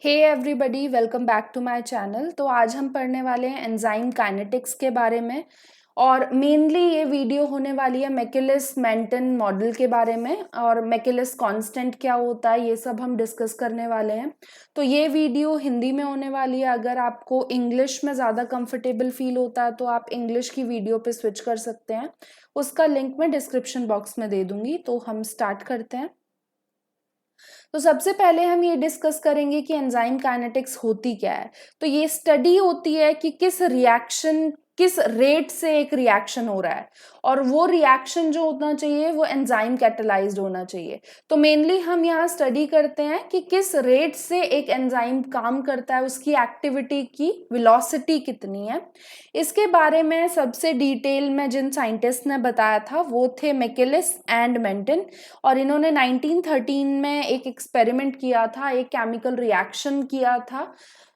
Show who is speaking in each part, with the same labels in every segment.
Speaker 1: Hey everybody, welcome back to my channel. तो आज हम पढ़ने वाले हैं एंजाइम काइनेटिक्स के बारे में। और मेनली ये वीडियो होने वाली है मैकेलिस मेंटन मॉडल के बारे में, और मैकेलिस कांस्टेंट क्या होता है ये सब हम डिस्कस करने वाले हैं। तो ये वीडियो हिंदी में होने वाली है। अगर आपको इंग्लिश में ज़्यादा कंफर्टेबल फील होता है तो आप इंग्लिश की वीडियो पे स्विच कर सकते हैं। उसका लिंक मैं डिस्क्रिप्शन बॉक्स में दे दूंगी। तो हम स्टार्ट करते हैं। तो सबसे पहले हम ये डिस्कस करेंगे कि एंजाइम काइनेटिक्स होती क्या है। तो ये स्टडी होती है कि किस रेट से एक रिएक्शन हो रहा है, और वो रिएक्शन जो होना चाहिए वो एंजाइम कैटलाइज्ड होना चाहिए। तो मेनली हम यहाँ स्टडी करते हैं कि किस रेट से एक एंजाइम काम करता है, उसकी एक्टिविटी की वेलोसिटी कितनी है। इसके बारे में सबसे डिटेल में जिन साइंटिस्ट ने बताया था वो थे मैकेलिस एंड मेंटन। और इन्होंने 1913 में एक एक्सपेरिमेंट किया था, एक केमिकल रिएक्शन किया था,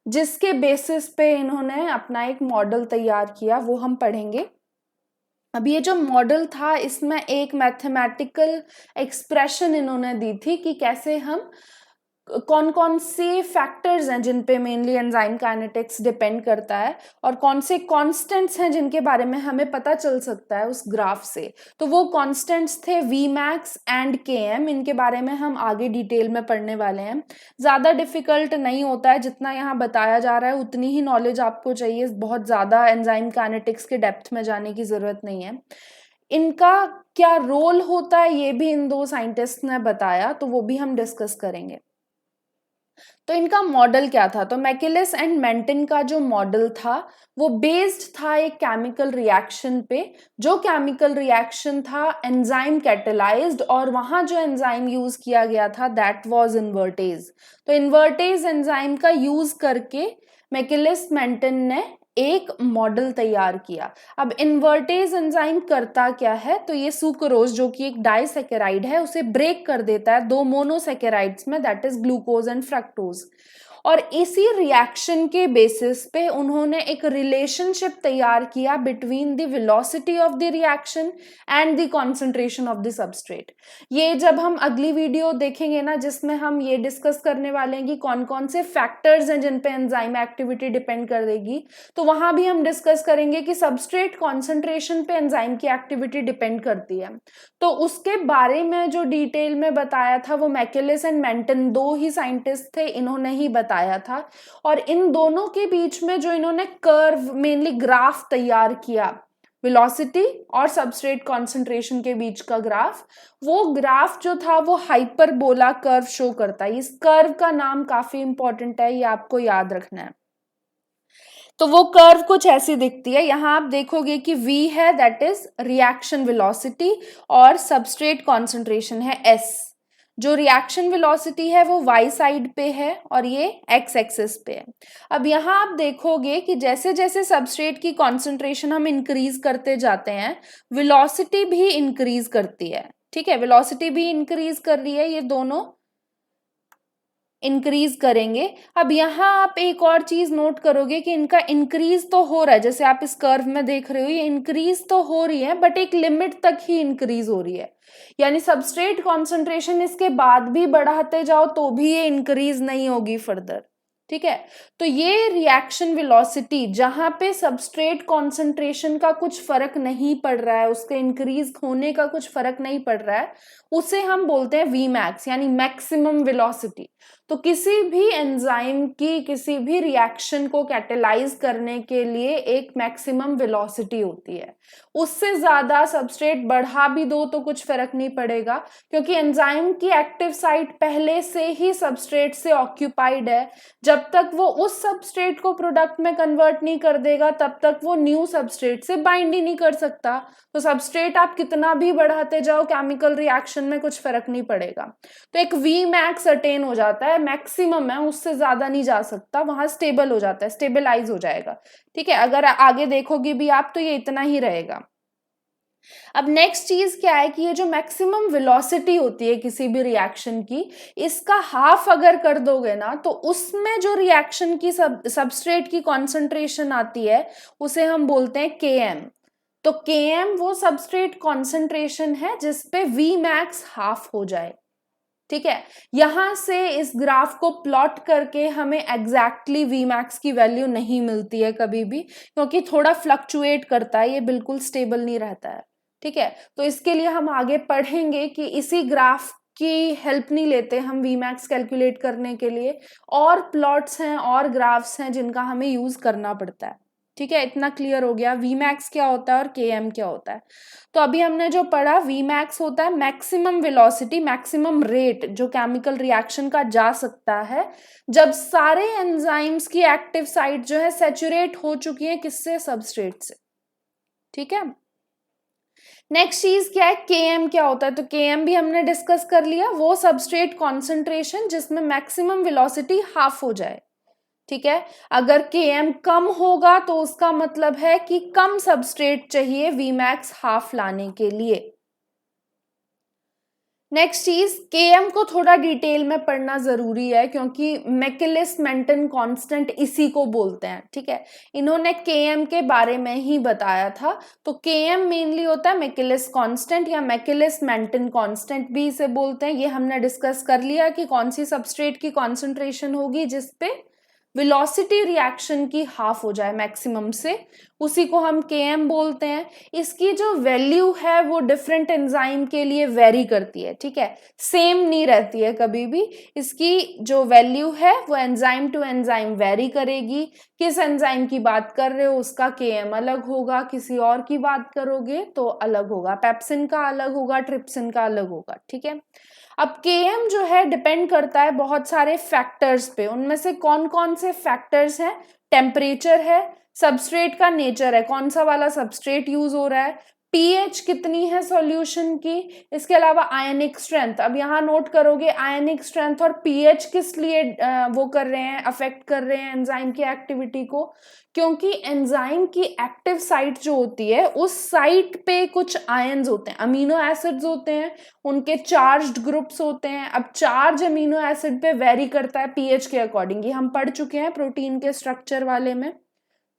Speaker 1: जिसके बेसिस पे इन्होंने अपना एक मॉडल तैयार किया, वो हम पढ़ेंगे। अब ये जो मॉडल था इसमें एक मैथमेटिकल एक्सप्रेशन इन्होंने दी थी कि कैसे हम कौन कौन से फैक्टर्स हैं जिन पे मेनली एंजाइम काइनेटिक्स डिपेंड करता है, और कौन से कांस्टेंट्स हैं जिनके बारे में हमें पता चल सकता है उस ग्राफ से। तो वो कांस्टेंट्स थे वी मैक्स एंड के एम। इनके बारे में हम आगे डिटेल में पढ़ने वाले हैं। ज़्यादा डिफिकल्ट नहीं होता है, जितना यहाँ बताया जा रहा है उतनी ही नॉलेज आपको चाहिए। बहुत ज़्यादा एंजाइम काइनेटिक्स के डेप्थ में जाने की ज़रूरत नहीं है। इनका क्या रोल होता है ये भी इन दो साइंटिस्ट ने बताया, तो वो भी हम डिस्कस करेंगे। तो इनका मॉडल क्या था? तो मैकेलिस एंड मेंटन का जो मॉडल था वो बेस्ड था एक केमिकल रिएक्शन पे। जो केमिकल रिएक्शन था एंजाइम कैटेलाइज्ड, और वहां जो एंजाइम यूज किया गया था दैट वाज इन्वर्टेज। तो इन्वर्टेज एंजाइम का यूज करके मैकेलिस मेंटन ने एक मॉडल तैयार किया। अब इन्वर्टेज एंजाइम करता क्या है? तो ये सुक्रोज जो कि एक डाइसैकेराइड है उसे ब्रेक कर देता है दो मोनोसैकेराइड्स में, that is glucose and fructose. और इसी रिएक्शन के बेसिस पे उन्होंने एक रिलेशनशिप तैयार किया between the velocity of the reaction and the concentration of the substrate. ये जब हम अगली वीडियो देखेंगे ना, जिसमें हम ये डिस्कस करने वाले हैं कि कौन कौन से फैक्टर्स हैं जिन पे एंजाइम एक्टिविटी डिपेंड करेगी, तो वहां भी हम डिस्कस करेंगे कि सबस्ट्रेट कॉन्सेंट्रेशन पे एंजाइम की एक्टिविटी डिपेंड करती है। तो उसके बारे में जो डिटेल में बताया था वो मैकेलिस एंड मेंटन, दो ही साइंटिस्ट थे, इन्होंने ही बताया था। और इन दोनों के बीच में जो इन्होंने कर्व, मेनली ग्राफ तैयार किया वेलोसिटी और सबस्ट्रेट कॉन्सेंट्रेशन के बीच का ग्राफ, वो ग्राफ जो था वो हाइपरबोला कर्व शो करता है। इस कर्व का नाम काफी इंपॉर्टेंट है, ये आपको याद रखना है। तो वो कर्व कुछ ऐसी दिखती है। यहां आप देखोगे कि V है, दैट इज रिएक्शन वेलोसिटी, और सबस्ट्रेट कॉन्सेंट्रेशन है S। जो रिएक्शन वेलोसिटी है वो y साइड पे है और ये x एक्सिस पे है। अब यहाँ आप देखोगे कि जैसे जैसे सबस्ट्रेट की कॉन्सेंट्रेशन हम इंक्रीज करते जाते हैं, वेलोसिटी भी इंक्रीज करती है। ठीक है, वेलोसिटी भी इंक्रीज कर रही है, ये दोनों इंक्रीज करेंगे। अब यहाँ आप एक और चीज नोट करोगे कि इनका इंक्रीज तो हो रहा है, जैसे आप इस कर्व में देख रहे हो, ये इंक्रीज तो हो रही है बट एक लिमिट तक ही इंक्रीज हो रही है। यानी सबस्ट्रेट कॉन्सेंट्रेशन इसके बाद भी बढ़ाते जाओ तो भी ये इंक्रीज नहीं होगी फर्दर। ठीक है, तो ये रिएक्शन वेलोसिटी जहां पे सबस्ट्रेट कॉन्सेंट्रेशन का कुछ फर्क नहीं पड़ रहा है, उसके इंक्रीज होने का कुछ फर्क नहीं पड़ रहा है, उसे हम बोलते हैं वी मैक्स, यानी मैक्सिमम वेलोसिटी। तो किसी भी एंजाइम की किसी भी रिएक्शन को कैटेलाइज करने के लिए एक मैक्सिमम वेलोसिटी होती है। उससे ज्यादा सबस्ट्रेट बढ़ा भी दो तो कुछ फर्क नहीं पड़ेगा, क्योंकि एंजाइम की एक्टिव साइट पहले से ही सबस्ट्रेट से ऑक्यूपाइड है। जब तक वो उस सबस्ट्रेट को प्रोडक्ट में कन्वर्ट नहीं कर देगा तब तक वो न्यू सबस्ट्रेट से बाइंड ही नहीं कर सकता। तो सबस्ट्रेट आप कितना भी बढ़ाते जाओ केमिकल रिएक्शन में कुछ फर्क नहीं पड़ेगा। तो एक वी मैक्स अटेन हो जाता है, मैक्सिमम है, उससे ज्यादा नहीं जा सकता, वहां स्टेबल हो जाता है, स्टेबलाइज हो जाएगा। ठीक है, अगर आगे देखोगे भी आप तो ये इतना ही रहेगा। अब नेक्स्ट चीज क्या है कि ये जो मैक्सिमम वेलोसिटी होती है किसी भी रिएक्शन की, इसका हाफ अगर कर दोगे ना तो उसमें जो रिएक्शन की सबस्ट्रेट की कॉन्सेंट्रेशन आती है उसे हम बोलते हैं Km। तो Km वो सबस्ट्रेट कॉन्सेंट्रेशन है जिसपे V मैक्स हाफ हो जाए। ठीक है। यहां से इस ग्राफ को प्लॉट करके हमें एग्जैक्टली Vmax की वैल्यू नहीं मिलती है कभी भी, क्योंकि थोड़ा फ्लक्चुएट करता है, ये बिल्कुल स्टेबल नहीं रहता है। ठीक है, तो इसके लिए हम आगे पढ़ेंगे कि इसी ग्राफ की हेल्प नहीं लेते हम Vmax कैलकुलेट करने के लिए, और प्लॉट्स हैं और ग्राफ्स हैं जिनका हमें यूज करना पड़ता है। ठीक है, इतना क्लियर हो गया Vmax क्या होता है और Km क्या होता है। तो अभी हमने जो पढ़ा, Vmax होता है मैक्सिमम वेलोसिटी, मैक्सिमम रेट जो केमिकल रिएक्शन का जा सकता है जब सारे एंजाइम्स की एक्टिव साइट जो है सैचुरेट हो चुकी है, किससे, सबस्ट्रेट से। ठीक है, नेक्स्ट चीज क्या है, Km क्या होता है, तो Km भी हमने डिस्कस कर लिया, वो सबस्ट्रेट कॉन्सेंट्रेशन जिसमें मैक्सिमम वेलोसिटी हाफ हो जाए। ठीक है, अगर Km कम होगा तो उसका मतलब है कि कम सबस्ट्रेट चाहिए Vmax हाफ लाने के लिए। नेक्स्ट चीज, Km को थोड़ा डिटेल में पढ़ना जरूरी है क्योंकि मैकेलिस मेंटन कांस्टेंट इसी को बोलते हैं। ठीक है, इन्होंने Km के बारे में ही बताया था। तो Km मेनली होता है मैकेलिस कांस्टेंट या मैकेलिस मेंटन कांस्टेंट भी इसे बोलते हैं। ये हमने डिस्कस कर लिया कि कौन सी सबस्ट्रेट की कॉन्सेंट्रेशन होगी जिसपे वेलोसिटी रिएक्शन की हाफ हो जाए मैक्सिमम से, उसी को हम Km बोलते हैं। इसकी जो वैल्यू है वो डिफरेंट एंजाइम के लिए वेरी करती है। ठीक है, सेम नहीं रहती है कभी भी। इसकी जो वैल्यू है वो एंजाइम टू एंजाइम वेरी करेगी। किस एंजाइम की बात कर रहे हो उसका Km अलग होगा, किसी और की बात करोगे तो अलग होगा, पेप्सिन का अलग होगा, ट्रिप्सिन का अलग होगा। ठीक है, अब Km जो है डिपेंड करता है बहुत सारे फैक्टर्स पे। उनमें से कौन कौन से फैक्टर्स हैं, टेम्परेचर है, सबस्ट्रेट का नेचर है, कौन सा वाला सबस्ट्रेट यूज हो रहा है, पीएच कितनी है सॉल्यूशन की, इसके अलावा आयनिक स्ट्रेंथ। अब यहाँ नोट करोगे आयनिक स्ट्रेंथ और पीएच किस लिए वो कर रहे हैं, अफेक्ट कर रहे हैं एंजाइम की एक्टिविटी को, क्योंकि एंजाइम की एक्टिव साइट जो होती है उस साइट पे कुछ आयंस होते हैं, अमीनो एसिड्स होते हैं, उनके चार्ज्ड ग्रुप्स होते हैं। अब चार्ज अमीनो एसिड पे वेरी करता है पीएच के अकॉर्डिंग, ये हम पढ़ चुके हैं प्रोटीन के स्ट्रक्चर वाले में।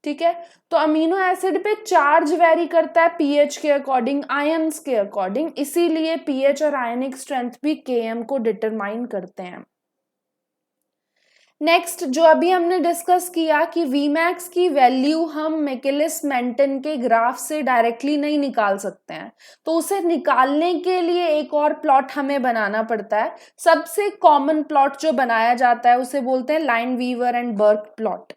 Speaker 1: ठीक है, तो अमीनो एसिड पे चार्ज वेरी करता है पीएच के अकॉर्डिंग, आयंस के अकॉर्डिंग, इसीलिए पीएच और आयनिक स्ट्रेंथ भी Km को डिटरमाइन करते हैं। नेक्स्ट जो अभी हमने डिस्कस किया कि Vmax की वैल्यू हम मैकेलिस मेंटन के ग्राफ से डायरेक्टली नहीं निकाल सकते हैं, तो उसे निकालने के लिए एक और प्लॉट हमें बनाना पड़ता है। सबसे कॉमन प्लॉट जो बनाया जाता है उसे बोलते हैं लाइन-वीवर एंड बर्क प्लॉट।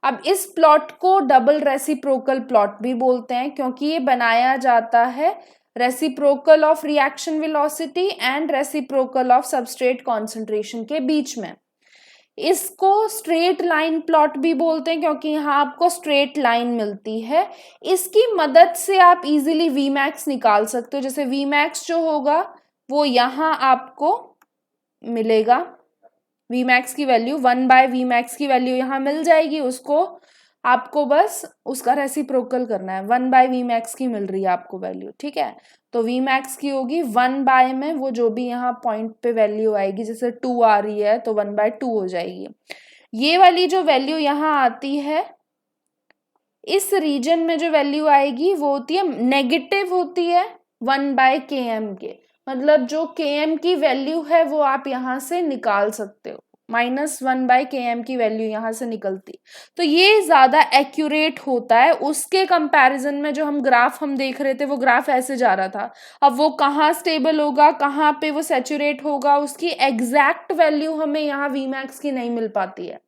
Speaker 1: अब इस प्लॉट को डबल रेसिप्रोकल प्लॉट भी बोलते हैं क्योंकि ये बनाया जाता है reciprocal of reaction velocity and reciprocal of substrate concentration के बीच में। इसको स्ट्रेट लाइन प्लॉट भी बोलते हैं क्योंकि यहाँ आपको स्ट्रेट लाइन मिलती है। इसकी मदद से आप इजीली Vmax निकाल सकते हो। जैसे Vmax जो होगा वो यहाँ आपको मिलेगा, Vmax की वैल्यू 1/Vmax की वैल्यू यहाँ मिल जाएगी, उसको आपको बस उसका रेसिप्रोकल करना है। 1/Vmax की मिल रही है आपको वैल्यू। ठीक है, तो Vmax की होगी 1 में वो जो भी यहाँ पॉइंट पे वैल्यू आएगी, जैसे 2 आ रही है तो 1/2 हो जाएगी। ये वाली जो वैल्यू यहाँ आती है, इस रीजन में जो वैल्यू आएगी वो होती है नेगेटिव, होती है 1/Km के, मतलब जो Km की वैल्यू है वो आप यहाँ से निकाल सकते हो, -1/Km की वैल्यू यहाँ से निकलती। तो ये ज्यादा एक्यूरेट होता है उसके कंपैरिजन में। जो हम ग्राफ हम देख रहे थे वो ग्राफ ऐसे जा रहा था, अब वो कहाँ स्टेबल होगा, कहाँ पे वो सैचुरेट होगा, उसकी एग्जैक्ट वैल्यू हमें यहाँ Vmax की नहीं मिल पाती है।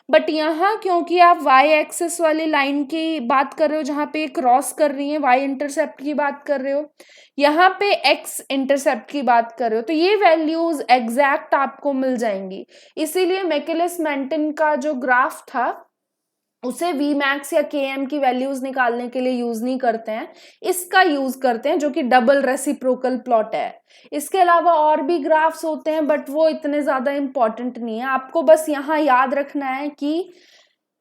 Speaker 1: बट यहाँ क्योंकि आप y एक्सिस वाली लाइन की बात कर रहे हो, जहाँ पे क्रॉस कर रही है, y इंटरसेप्ट की बात कर रहे हो, यहाँ पे x इंटरसेप्ट की बात कर रहे हो, तो ये वैल्यूज एग्जैक्ट आपको मिल जाएंगी। इसीलिए मैकेलिस मेंटन का जो ग्राफ था उसे Vmax या Km की वैल्यूज निकालने के लिए यूज नहीं करते हैं, इसका यूज करते हैं जो कि डबल रेसिप्रोकल प्लॉट है। इसके अलावा और भी ग्राफ्स होते हैं बट वो इतने ज्यादा इंपॉर्टेंट नहीं है। आपको बस यहाँ याद रखना है कि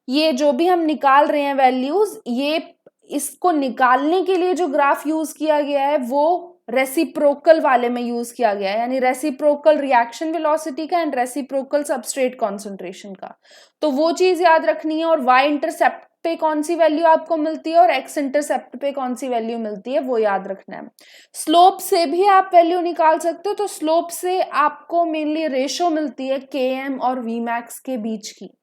Speaker 1: ये जो भी हम निकाल रहे हैं वैल्यूज, ये इसको निकालने के लिए जो ग्राफ यूज किया गया है वो रेसिप्रोकल वाले में यूज किया गया है, यानी रेसिप्रोकल रिएक्शन वेलोसिटी का एंड रेसिप्रोकल सबस्ट्रेट कॉन्सेंट्रेशन का। तो वो चीज याद रखनी है, और वाई इंटरसेप्ट पे कौन सी वैल्यू आपको मिलती है और एक्स इंटरसेप्ट पे कौन सी वैल्यू मिलती है वो याद रखना है। स्लोप से भी आप वैल्यू निकाल सकते हो, तो स्लोप से आपको मेनली रेशो मिलती है Km और Vmax के बीच की,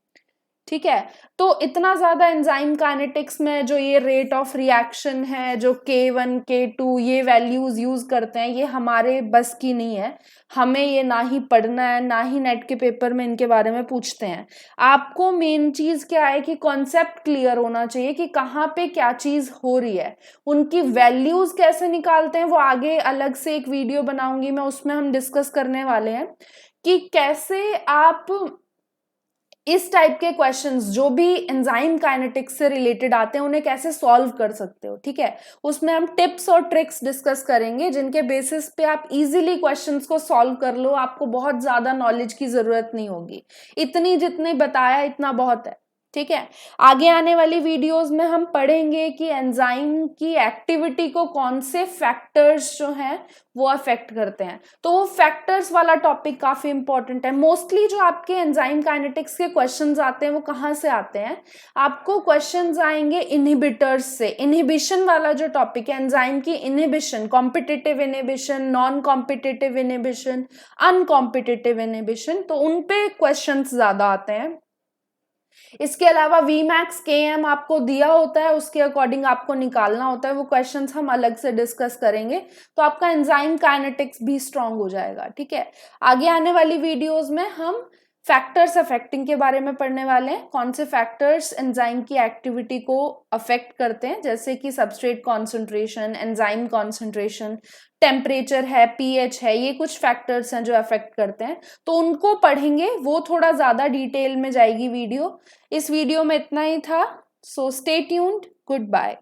Speaker 1: ठीक है। तो इतना ज्यादा एंजाइम काइनेटिक्स में जो ये रेट ऑफ रिएक्शन है, जो K1 K2 ये वैल्यूज यूज करते हैं, ये हमारे बस की नहीं है, हमें ये ना ही पढ़ना है, ना ही नेट के पेपर में इनके बारे में पूछते हैं। आपको मेन चीज क्या है कि कॉन्सेप्ट क्लियर होना चाहिए कि कहाँ पे क्या चीज हो रही है, उनकी वैल्यूज कैसे निकालते हैं, वो आगे अलग से एक वीडियो बनाऊंगी मैं, उसमें हम डिस्कस करने वाले हैं कि कैसे आप इस टाइप के क्वेश्चंस जो भी एंजाइम काइनेटिक्स से रिलेटेड आते हैं उन्हें कैसे सॉल्व कर सकते हो, ठीक है। उसमें हम टिप्स और ट्रिक्स डिस्कस करेंगे जिनके बेसिस पे आप इजीली क्वेश्चंस को सॉल्व कर लो, आपको बहुत ज्यादा नॉलेज की जरूरत नहीं होगी, इतनी जितनी बताया इतना बहुत है, ठीक है। आगे आने वाली वीडियोस में हम पढ़ेंगे कि एंजाइम की एक्टिविटी को कौन से फैक्टर्स जो हैं वो अफेक्ट करते हैं, तो वो फैक्टर्स वाला टॉपिक काफी इंपॉर्टेंट है। मोस्टली जो आपके एंजाइम काइनेटिक्स के क्वेश्चंस आते हैं वो कहाँ से आते हैं, आपको क्वेश्चंस आएंगे इनहिबिटर्स से। इनहिबिशन वाला जो टॉपिक है, एंजाइम की inhibition, competitive inhibition, non competitive inhibition, uncompetitive inhibition, तो उन पे क्वेश्चंस ज्यादा आते हैं। इसके अलावा Vmax Km आपको दिया होता है, उसके अकॉर्डिंग आपको निकालना होता है, वो क्वेश्चंस हम अलग से डिस्कस करेंगे, तो आपका एंजाइम काइनेटिक्स भी स्ट्रांग हो जाएगा, ठीक है। आगे आने वाली वीडियोस में हम फैक्टर्स अफेक्टिंग के बारे में पढ़ने वाले हैं, कौन से फैक्टर्स एंजाइम की एक्टिविटी को अफेक्ट करते हैं, जैसे कि substrate concentration, enzyme concentration, temperature है, पीएच है, ये कुछ फैक्टर्स हैं जो अफेक्ट करते हैं, तो उनको पढ़ेंगे, वो थोड़ा ज्यादा डिटेल में जाएगी वीडियो। इस वीडियो में इतना ही था, so stay tuned, good bye.